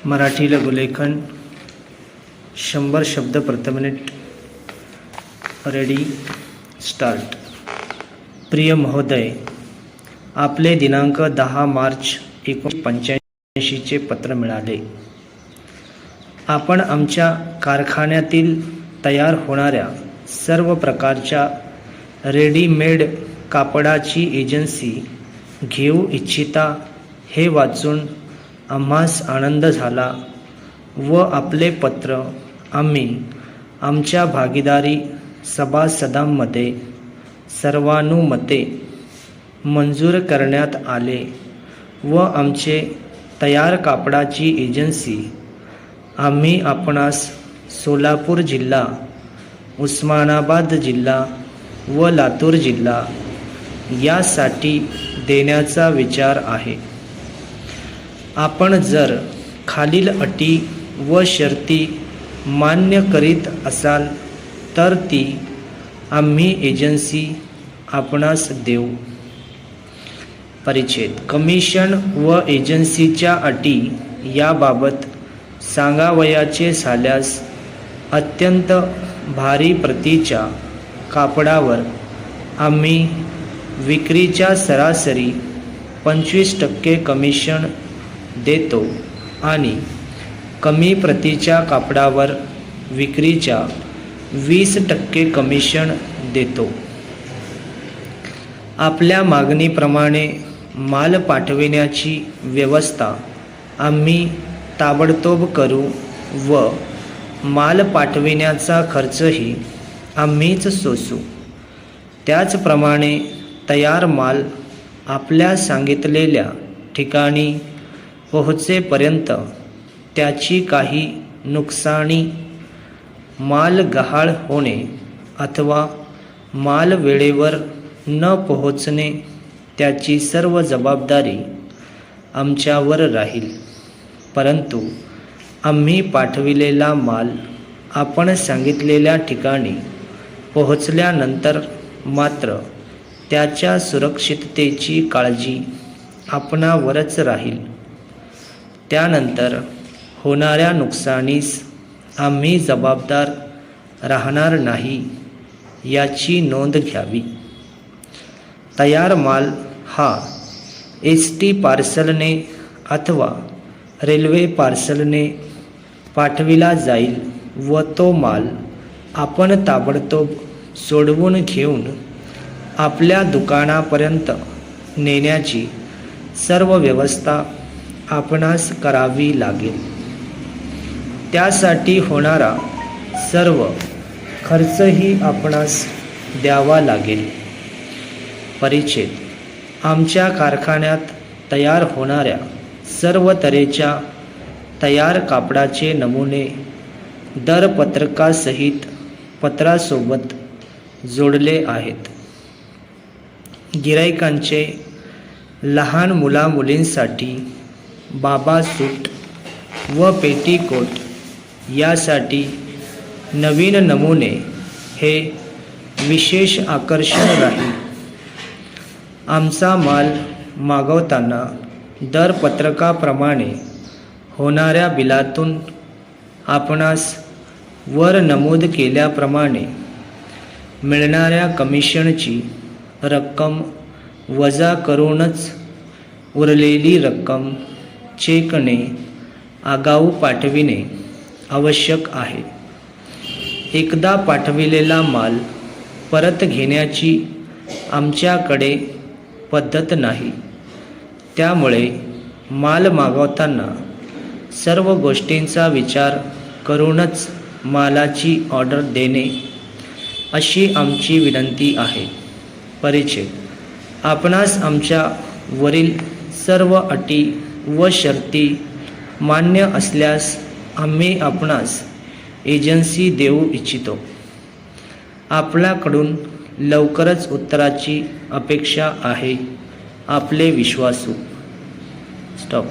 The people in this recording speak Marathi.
मराठी लघुलेखन 100 शब्द प्रति मिनिट. Ready start. प्रिय महोदय, आपले दिनांक 10 मार्च 1985 पत्र मिळाले. आपण आमच्या कारखान्यातील तयार होणाऱ्या सर्व प्रकारच्या रेडीमेड कापडाची एजन्सी घेऊ इच्छिता हे वाचून आम्हास आनंद झाला व आपले पत्र आम्ही आमच्या भागीदारी सभासदांमध्ये सर्वानुमते मंजूर करण्यात आले व आमचे तयार कापडाची एजन्सी आम्ही आपणास सोलापूर जिल्हा, उस्मानाबाद जिल्हा व लातूर जिल्हा यासाठी देण्याचा विचार आहे. आपण जर खालील अटी व शर्ती मान्य करीत असाल तर ती आम्ही एजन्सी आपणास देऊ. परिच्छेद. कमिशन व एजन्सीच्या अटी याबाबत सांगावयाचे झाल्यास अत्यंत भारी प्रतीच्या कापडावर आम्ही विक्रीच्या सरासरी 25% कमिशन देतो आणि कमी प्रतीच्या कापडावर विक्रीच्या 20% कमिशन देतो. आपल्या मागणीप्रमाणे माल पाठविण्याची व्यवस्था आम्ही ताबडतोब करू व माल पाठविण्याचा खर्चही आम्हीच सोसू. त्याचप्रमाणे तयार माल आपल्या सांगितलेल्या ठिकाणी पोहोचेपर्यंत त्याची काही नुकसानी, माल गहाळ होणे अथवा माल वेळेवर न पोहोचणे त्याची सर्व जबाबदारी आमच्यावर राहील. परंतु आम्ही पाठविलेला माल आपण सांगितलेल्या ठिकाणी पोहोचल्यानंतर मात्र त्याच्या सुरक्षिततेची काळजी आपणावरच राहील. त्यानंतर होणाऱ्या नुकसानीस आम्ही जबाबदार राहणार नाही याची नोंद घ्यावी. तयार माल हा ST पार्सलने अथवा रेल्वे पार्सलने पाठविला जाईल व तो माल आपण ताबडतोब सोडवून घेऊन आपल्या दुकानापर्यंत नेण्याची सर्व व्यवस्था आपणास करावी लागेल. त्यासाठी होणारा सर्व खर्चही आपणास द्यावा लागेल. परिच्छेद. आमच्या कारखान्यात तयार होणाऱ्या सर्व तऱ्हेच्या तयार कापडाचे नमुने दरपत्रकासहित पत्रासोबत जोडले आहेत. गिऱ्हाईकांचे लहान मुलामुलींसाठी बाबा सूट व पेटीकोट यासाठी नवीन नमुने हे विशेष आकर्षण राहील. आमचा माल मागवताना दरपत्रकाप्रमाणे होणाऱ्या बिलातून आपणास वर नमूद केल्याप्रमाणे मिळणाऱ्या कमिशनची रक्कम वजा करूनच उरलेली रक्कम चेकने आगाऊ पाठविणे आवश्यक आहे. एकदा पाठविलेला माल परत घेण्याची आमच्याकडे पद्धत नाही. त्यामुळे माल मागवताना सर्व गोष्टींचा विचार करूनच मालाची ऑर्डर देणे अशी आमची विनंती आहे. परिच्छेद. आपणास आमच्या वरील सर्व अटी व शर्ती मान्य असल्यास आम्ही आपणास एजन्सी देऊ इच्छितो. आपल्याकडून लवकरच उत्तराची अपेक्षा आहे. आपले विश्वासू. स्टॉप.